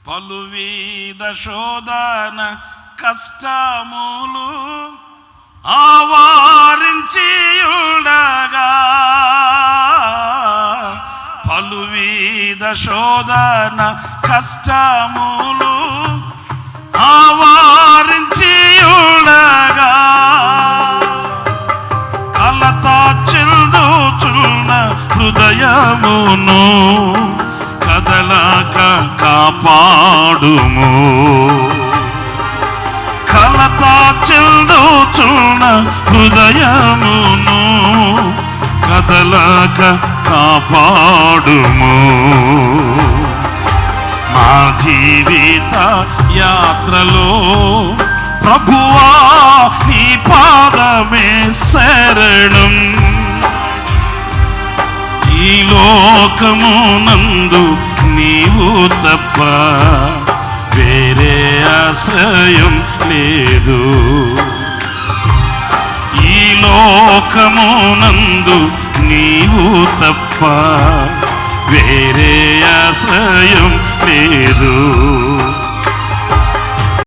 పలువిధ శోధన కష్టములు ఆవరించియుండగా, పలువిధ శోధన కష్టములు ఆవరించియుండగా, కలత చెందుచున్న హృదయమును కదలక కాపాడుము. కలత చెందుచున్న హృదయమును కదలక కాపాడుము. మా జీవిత యాత్రలో ప్రభువా నీ పాదమే శరణం. ఈ లోకమునందు నీవు తప్ప వేరే ఆశ్రయం లేదు. ఈ లోకమునందు నీవు తప్ప వేరే ఆశ్రయం లేదు.